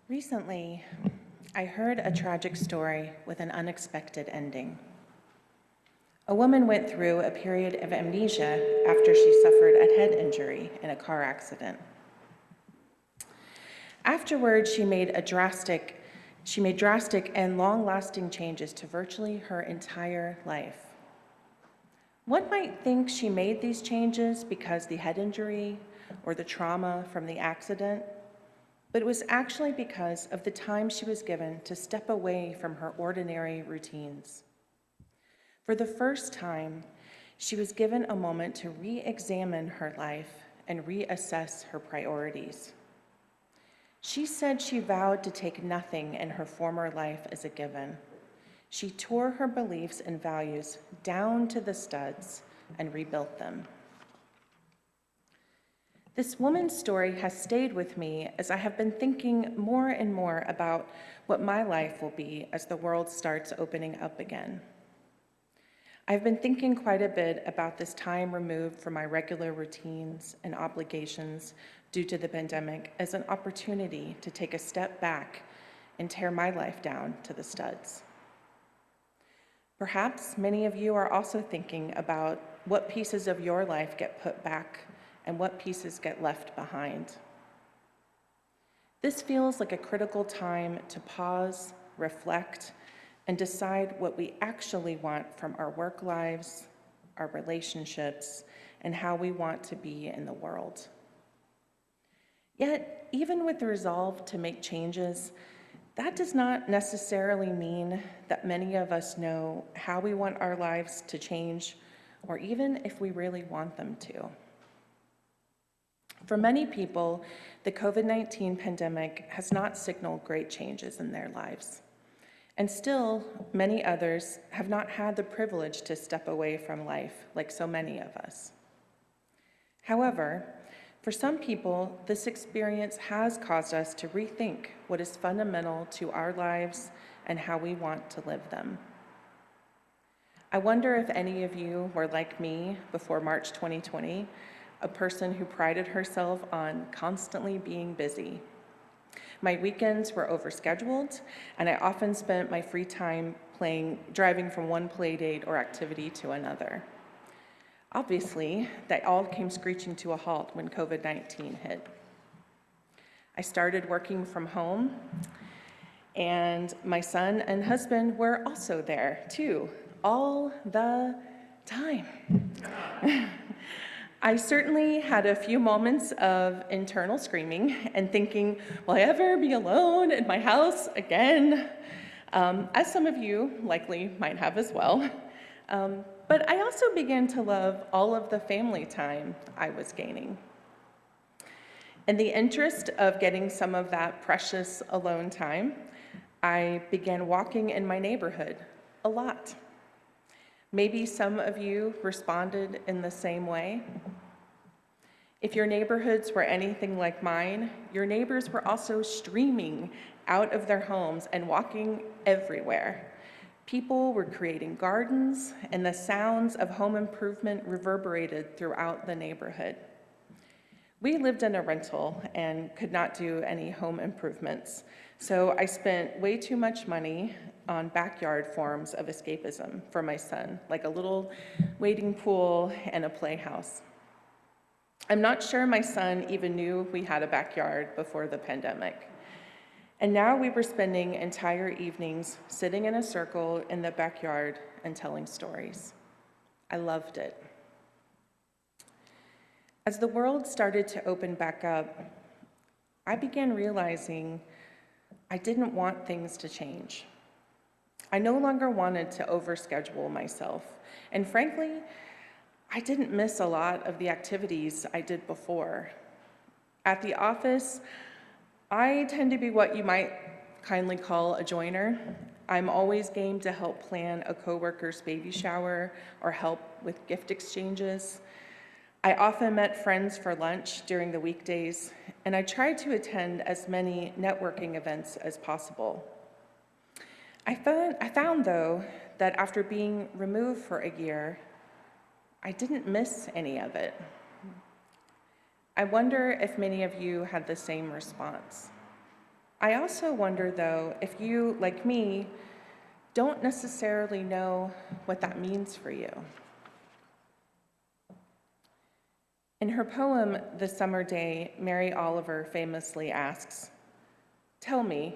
Recently, I heard a tragic story with an unexpected ending. A woman went through a period of amnesia after she suffered a head injury in a car accident. Afterwards, she made drastic and long-lasting changes to virtually her entire life. One might think she made these changes because the head injury or the trauma from the accident, but it was actually because of the time she was given to step away from her ordinary routines. For the first time, she was given a moment to re-examine her life and reassess her priorities. She said she vowed to take nothing in her former life as a given. She tore her beliefs and values down to the studs and rebuilt them. This woman's story has stayed with me as I have been thinking more and more about what my life will be as the world starts opening up again. I've been thinking quite a bit about this time removed from my regular routines and obligations due to the pandemic as an opportunity to take a step back and tear my life down to the studs. Perhaps many of you are also thinking about what pieces of your life get put back and what pieces get left behind. This feels like a critical time to pause, reflect, and decide what we actually want from our work lives, our relationships, and how we want to be in the world. Yet, even with the resolve to make changes, that does not necessarily mean that many of us know how we want our lives to change, or even if we really want them to. For many people, the COVID-19 pandemic has not signaled great changes in their lives. And still, many others have not had the privilege to step away from life like so many of us. However, for some people, this experience has caused us to rethink what is fundamental to our lives and how we want to live them. I wonder if any of you were like me before March 2020, a person who prided herself on constantly being busy. My weekends were overscheduled, and I often spent my free time driving from one play date or activity to another. Obviously, that all came screeching to a halt when COVID-19 hit. I started working from home, and my son and husband were also there too, all the time. I certainly had a few moments of internal screaming and thinking, will I ever be alone in my house again? As some of you likely might have as well. But I also began to love all of the family time I was gaining. In the interest of getting some of that precious alone time, I began walking in my neighborhood a lot. Maybe some of you responded in the same way. If your neighborhoods were anything like mine, your neighbors were also streaming out of their homes and walking everywhere. People were creating gardens, and the sounds of home improvement reverberated throughout the neighborhood. We lived in a rental and could not do any home improvements, so I spent way too much money on backyard forms of escapism for my son, like a little wading pool and a playhouse. I'm not sure my son even knew we had a backyard before the pandemic. And now we were spending entire evenings sitting in a circle in the backyard and telling stories. I loved it. As the world started to open back up, I began realizing I didn't want things to change. I no longer wanted to overschedule myself, and frankly, I didn't miss a lot of the activities I did before. At the office, I tend to be what you might kindly call a joiner. I'm always game to help plan a coworker's baby shower or help with gift exchanges. I often met friends for lunch during the weekdays, and I tried to attend as many networking events as possible. I found, though, that after being removed for a year, I didn't miss any of it. I wonder if many of you had the same response. I also wonder, though, if you, like me, don't necessarily know what that means for you. In her poem, The Summer Day, Mary Oliver famously asks, "Tell me,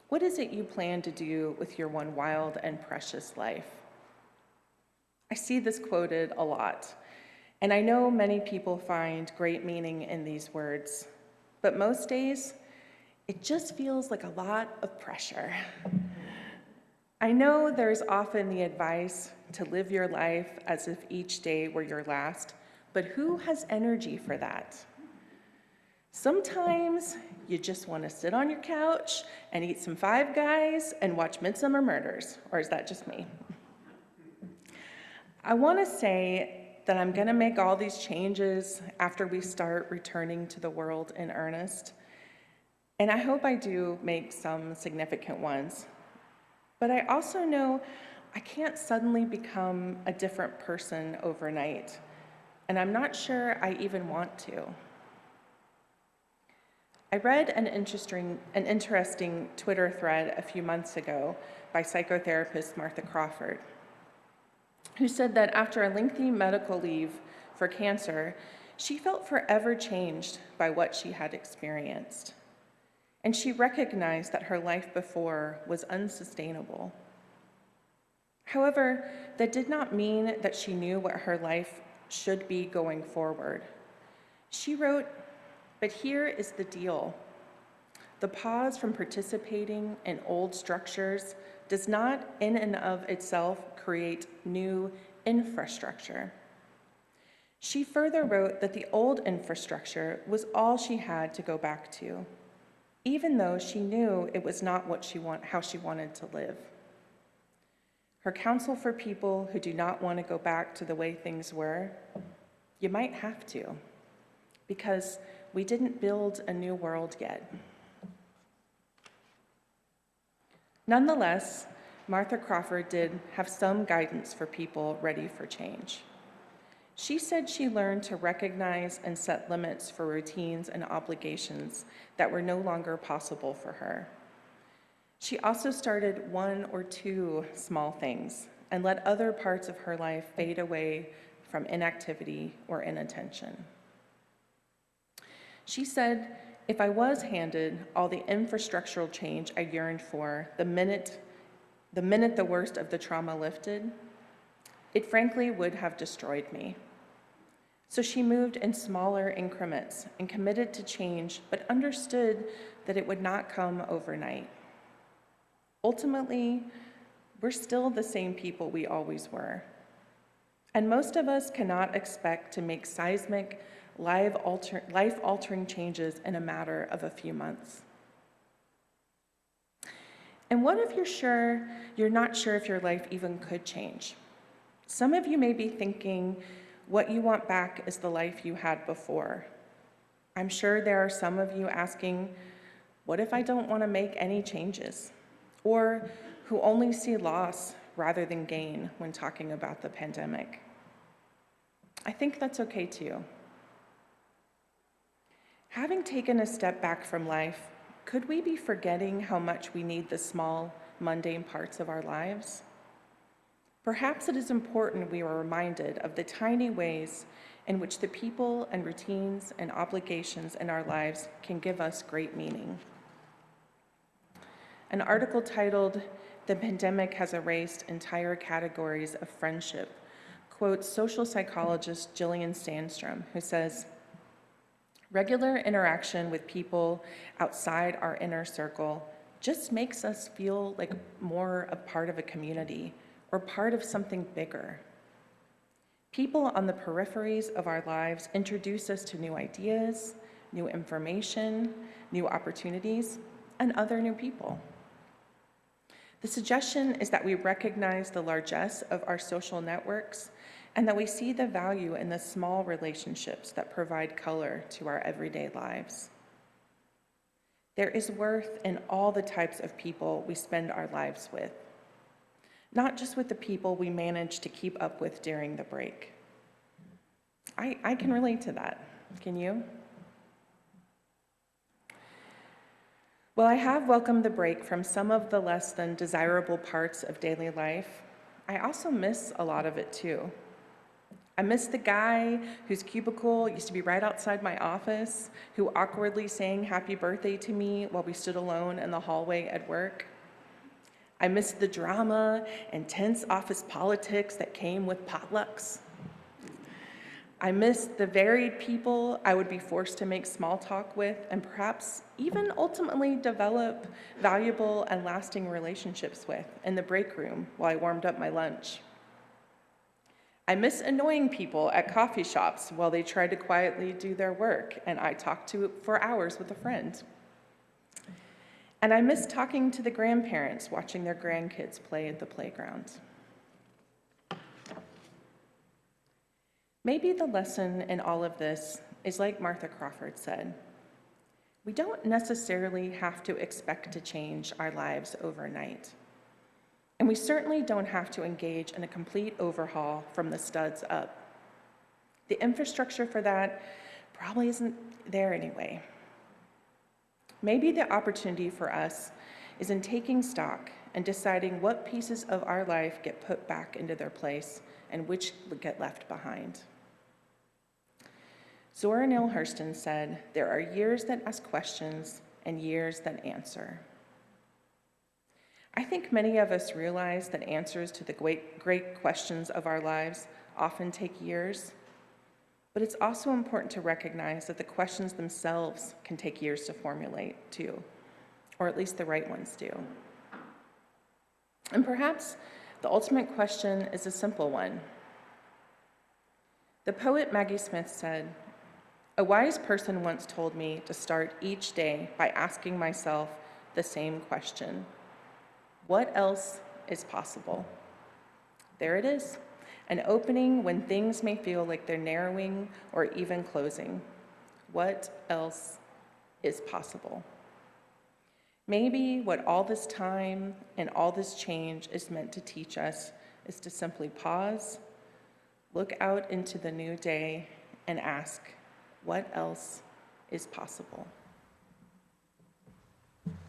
what is it you plan to do with your one wild and precious life?" I see this quoted a lot, and I know many people find great meaning in these words, but most days, it just feels like a lot of pressure. I know there's often the advice to live your life as if each day were your last, but who has energy for that? Sometimes you just want to sit on your couch and eat some Five Guys and watch Midsummer Murders, or is that just me? I want to say that I'm going to make all these changes after we start returning to the world in earnest, and I hope I do make some significant ones. But I also know I can't suddenly become a different person overnight, and I'm not sure I even want to. I read an interesting Twitter thread a few months ago by psychotherapist Martha Crawford, who said that after a lengthy medical leave for cancer, she felt forever changed by what she had experienced. And she recognized that her life before was unsustainable. However, that did not mean that she knew what her life should be going forward. She wrote, "But here is the deal. The pause from participating in old structures does not in and of itself create new infrastructure." She further wrote that the old infrastructure was all she had to go back to, even though she knew it was not how she wanted to live. Her counsel for people who do not want to go back to the way things were: you might have to, because we didn't build a new world yet. Nonetheless, Martha Crawford did have some guidance for people ready for change. She said she learned to recognize and set limits for routines and obligations that were no longer possible for her. She also started one or two small things and let other parts of her life fade away from inactivity or inattention. She said, "If I was handed all the infrastructural change I yearned for the minute the worst of the trauma lifted, it frankly would have destroyed me." So she moved in smaller increments and committed to change, but understood that it would not come overnight. Ultimately, we're still the same people we always were. And most of us cannot expect to make seismic, life-altering changes in a matter of a few months. And what if you're not sure if your life even could change? Some of you may be thinking, what you want back is the life you had before. I'm sure there are some of you asking, what if I don't want to make any changes? Or who only see loss rather than gain when talking about the pandemic. I think that's okay too. Having taken a step back from life, could we be forgetting how much we need the small, mundane parts of our lives? Perhaps it is important we are reminded of the tiny ways in which the people and routines and obligations in our lives can give us great meaning. An article titled, "The Pandemic Has Erased Entire Categories of Friendship," quotes social psychologist Gillian Sandstrom, who says, "Regular interaction with people outside our inner circle just makes us feel like more a part of a community or part of something bigger. People on the peripheries of our lives introduce us to new ideas, new information, new opportunities, and other new people." The suggestion is that we recognize the largesse of our social networks and that we see the value in the small relationships that provide color to our everyday lives. There is worth in all the types of people we spend our lives with, not just with the people we manage to keep up with during the break. I can relate to that. Can you? While I have welcomed the break from some of the less than desirable parts of daily life, I also miss a lot of it too. I miss the guy whose cubicle used to be right outside my office, who awkwardly sang happy birthday to me while we stood alone in the hallway at work. I miss the drama and tense office politics that came with potlucks. I miss the varied people I would be forced to make small talk with and perhaps even ultimately develop valuable and lasting relationships with in the break room while I warmed up my lunch. I miss annoying people at coffee shops while they tried to quietly do their work and I talked to for hours with a friend. And I miss talking to the grandparents watching their grandkids play at the playground. Maybe the lesson in all of this is like Martha Crawford said. We don't necessarily have to expect to change our lives overnight. And we certainly don't have to engage in a complete overhaul from the studs up. The infrastructure for that probably isn't there anyway. Maybe the opportunity for us is in taking stock and deciding what pieces of our life get put back into their place and which get left behind. Zora Neale Hurston said, "There are years that ask questions and years that answer." I think many of us realize that answers to the great questions of our lives often take years, but it's also important to recognize that the questions themselves can take years to formulate too, or at least the right ones do. And perhaps the ultimate question is a simple one. The poet Maggie Smith said, "A wise person once told me to start each day by asking myself the same question. What else is possible?" There it is, an opening when things may feel like they're narrowing or even closing. What else is possible? Maybe what all this time and all this change is meant to teach us is to simply pause, look out into the new day, and ask, what else is possible?